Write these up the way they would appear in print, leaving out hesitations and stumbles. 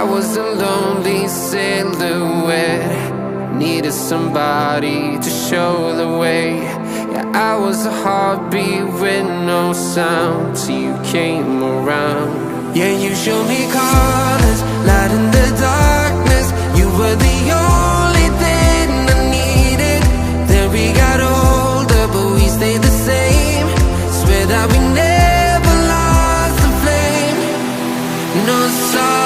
was a lonely silhouette, needed somebody to show the way. Yeah, I was a heartbeat with no sound till you came around. Yeah, you showed me colors, light in the darkness. You were the only thing I needed. Then we got older, but we stayed the same. Swear that we never lost the flame. Nostalgia,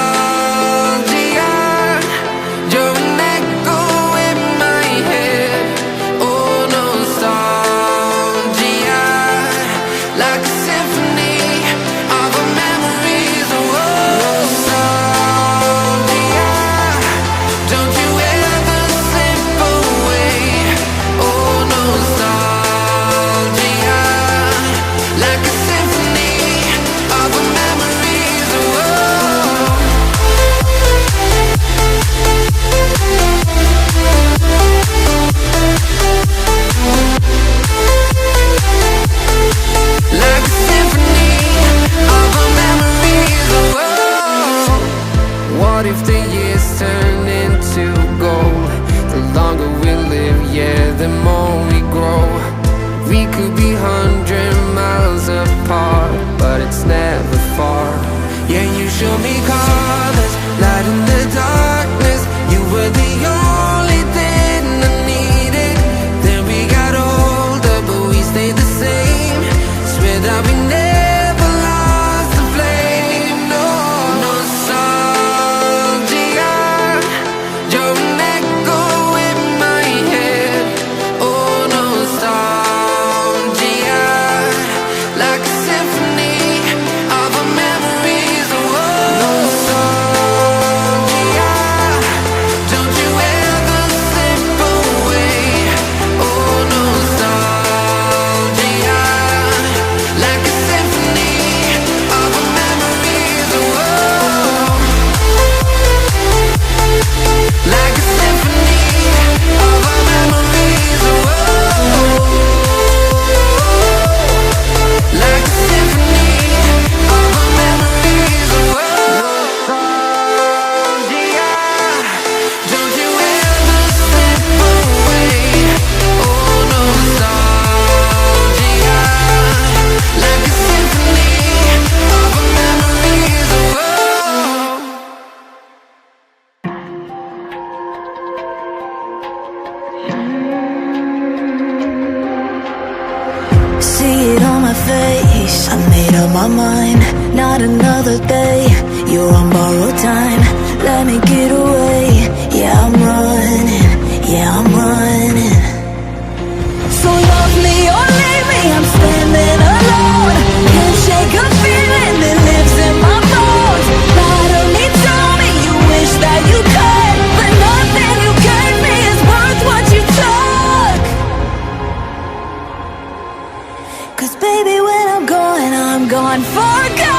you're an echo in my head. Oh, nostalgia, like a symphony of our memories. Oh, nostalgia, don't you ever slip away. Oh, nostalgia, like a symphony of our memories. Oh, like a symphony of our memories. Oh, what if the years turn into gold? The longer we live, yeah, the more we grow. We could be 100 miles apart, but it's never far. Yeah, you show me colors, light in the darkness. You were the only thing I needed. Then we got older, but we stayed the same. Swear that we never lost the flame. No, nostalgia, you're an echo in my head. Oh, nostalgia, like a symphony of our memories. Oh, nostalgia, don't you ever slip away. Oh, nostalgia, like a symphony of our memories. Oh, like a symphony of our memories. Oh, like a symphony of our memories. Oh, nostalgia, don't you ever slip away. Oh, nostalgia, like a symphony of our memories. Oh, See it on my face, I made up my mind. Not another day, you're on borrowed time. Let me get away, yeah I'm running, yeah I'm running. So love me or leave me, I'm standing alone. Can't shake a feeling that lives in my bones. Part of me told me you wish that you could, but nothing you gave me is worth what you took. Cause baby when I'm gone for good.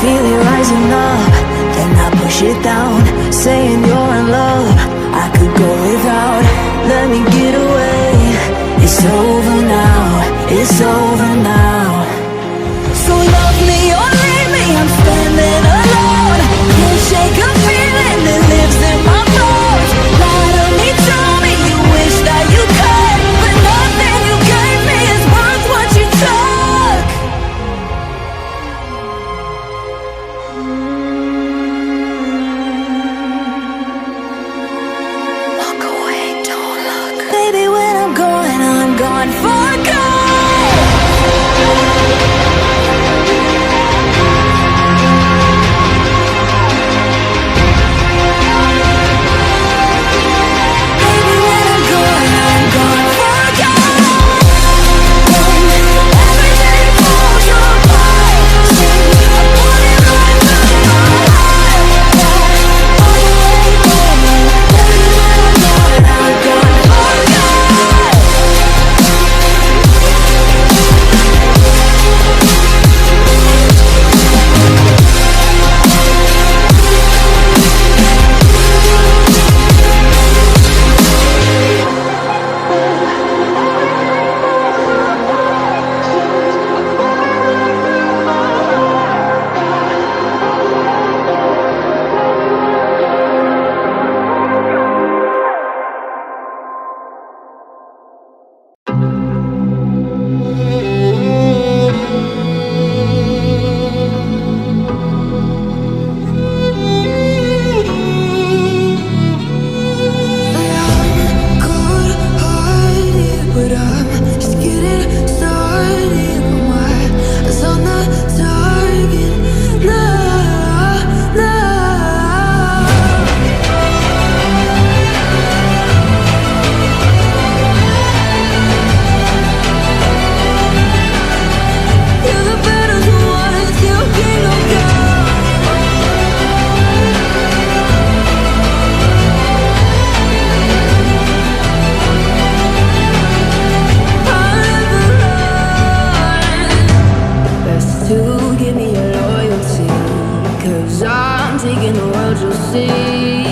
Feel it rising up, then I push it down. Saying you're in love, I could go without. Let me get away, it's over now, it's over now. So love me or leave me, I'm standing alone. Can't shake a feeling that lives in my bones. Part of me told me you wish that you could, but nothing you gave me is worth what you took. Walk away, don't look. Baby, when I'm gone for good. I'm taking the world, you'll see.